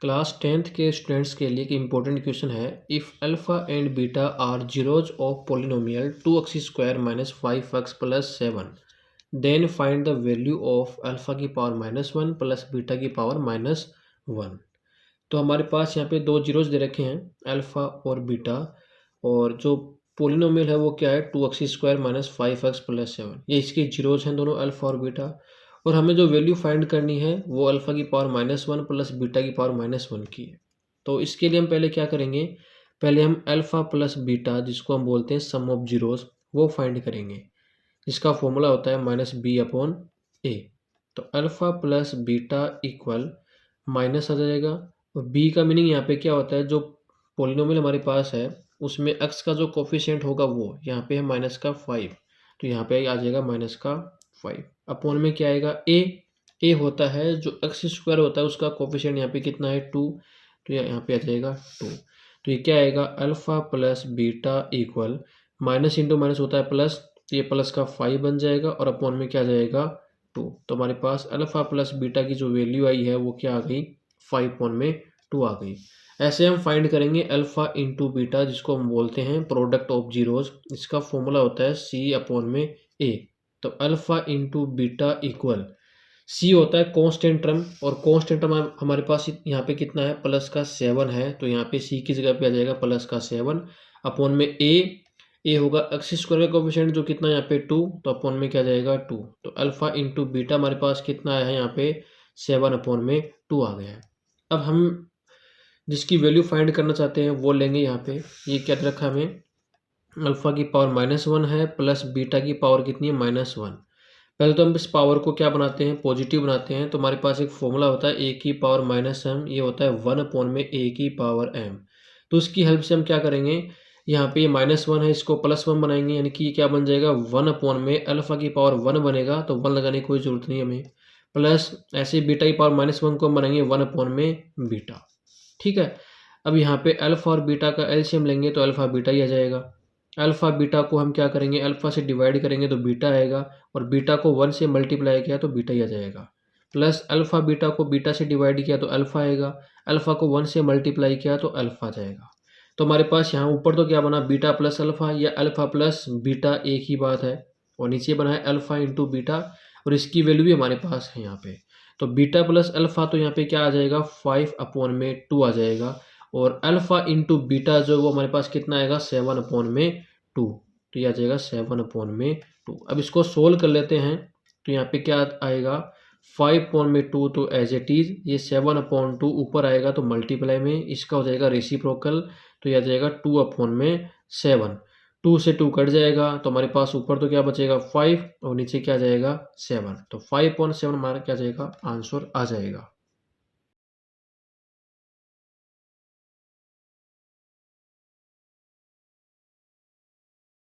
Class 10th के students के लिए एक इम्पोर्टेंट क्वेश्चन है। If alpha and beta are zeros of polynomial 2x square minus 5x plus 7 then find the value of alpha की power -1 plus beta की power -1। तो हमारे पास यहाँ पे दो जीरोज दे रखे हैं, अल्फ़ा और बीटा, और जो पोलिनोमियल है वो क्या है 2x square minus 5x plus 7। ये इसके जीरोज हैं दोनों, अल्फ़ा और बीटा। और हमें जो वैल्यू फाइंड करनी है वो अल्फ़ा की पावर -1 प्लस बीटा की पावर -1 की है। तो इसके लिए हम पहले क्या करेंगे, पहले हम अल्फ़ा प्लस बीटा जिसको हम बोलते हैं सम ऑफ जीरोज वो फाइंड करेंगे, जिसका फॉर्मूला होता है -b/a। तो alpha plus beta equal minus आ जाएगा। और b का मीनिंग यहाँ पे क्या होता है, जो पोलिनोमियल हमारे पास है उसमें x का जो कोफिशिएंट होगा वो यहाँ पे है -5, तो यहाँ पे आ जाएगा -5। अपॉन में क्या आएगा a होता है जो x स्क्वायर होता है उसका कोफिशिएंट यहाँ पे कितना है 2, तो यहाँ पे आ जाएगा 2। तो ये क्या आएगा alpha plus beta equal minus into minus होता है प्लस, तो ये प्लस का 5 बन जाएगा और अपॉन में क्या जाएगा 2। तो हमारे पास अल्फ़ा प्लस बीटा की जो वैल्यू आई है वो क्या आ गई 5/2 आ गई। ऐसे हम फाइंड करेंगे अल्फ़ा इंटू बीटा जिसको हम बोलते हैं प्रोडक्ट ऑफ जीरोज। इसका फॉर्मूला होता है c/a। तो alpha into beta equal c होता है कांस्टेंट टर्म, और कांस्टेंट टर्म हमारे पास यहाँ पे कितना है प्लस का 7 है, तो यहाँ पे c की जगह पे आ जाएगा प्लस का 7 अपॉन में a होगा x स्क्वायर का कोफिशिएंट जो कितना है यहाँ पे 2, तो अपॉन में क्या जाएगा 2। तो अल्फ़ा इंटू बीटा हमारे पास कितना आया है यहाँ पे 7/2 आ गया है। अब हम जिसकी वैल्यू फाइंड करना चाहते हैं वो लेंगे। यहाँ पे ये क्या दे रखा है हमें, अल्फ़ा की पावर -1 है प्लस बीटा की पावर कितनी है -1। पहले तो हम इस पावर को क्या बनाते हैं, पॉजिटिव बनाते हैं। तो हमारे पास एक फॉर्मूला होता है a की पावर -m, ये होता है 1/में a की पावर m। तो उसकी हेल्प से हम क्या करेंगे, यहाँ पे ये -1 है इसको +1 बनाएंगे, यानी कि ये क्या बन जाएगा 1/में अल्फ़ा की पावर 1 बनेगा, तो 1 लगाने की कोई ज़रूरत नहीं हमें, प्लस ऐसे बीटा की पावर -1 को हम बनाएंगे 1/में बीटा। ठीक है। अब यहाँ पे अल्फ़ा और बीटा का एलसीएम लेंगे तो अल्फ़ा बीटा ही आ जाएगा। अल्फ़ा बीटा को हम क्या करेंगे, अल्फ़ा से डिवाइड करेंगे तो बीटा आएगा, और बीटा को 1 से मल्टीप्लाई किया तो बीटा ही आ जाएगा। प्लस अल्फ़ा बीटा को बीटा से डिवाइड किया तो अल्फ़ा आएगा, अल्फ़ा को 1 से मल्टीप्लाई किया तो अल्फ़ा आ जाएगा। तो हमारे पास यहाँ ऊपर तो क्या बना बीटा प्लस अल्फ़ा या अल्फ़ा प्लस बीटा एक ही बात है, और नीचे बना है अल्फ़ा इंटू बीटा, और इसकी वैल्यू भी हमारे पास है यहाँ पे। तो बीटा प्लस अल्फ़ा तो यहाँ पे क्या आ जाएगा 5/2 आ जाएगा, और अल्फ़ा इंटू बीटा जो वो हमारे पास कितना आएगा 7/2, तो ये आ जाएगा 7/2। अब इसको सोल्व कर लेते हैं, तो यहाँ पे क्या आएगा 5/2, तो एज इट इज़ ये 7/2 ऊपर आएगा तो मल्टीप्लाई में इसका हो जाएगा रेसिप्रोकल, तो ये आ जाएगा 2/7। 2 से 2 कट जाएगा तो हमारे पास ऊपर तो क्या बचेगा 5 और नीचे क्या जाएगा 7, तो 5/7 हमारा क्या जाएगा आंसर आ जाएगा।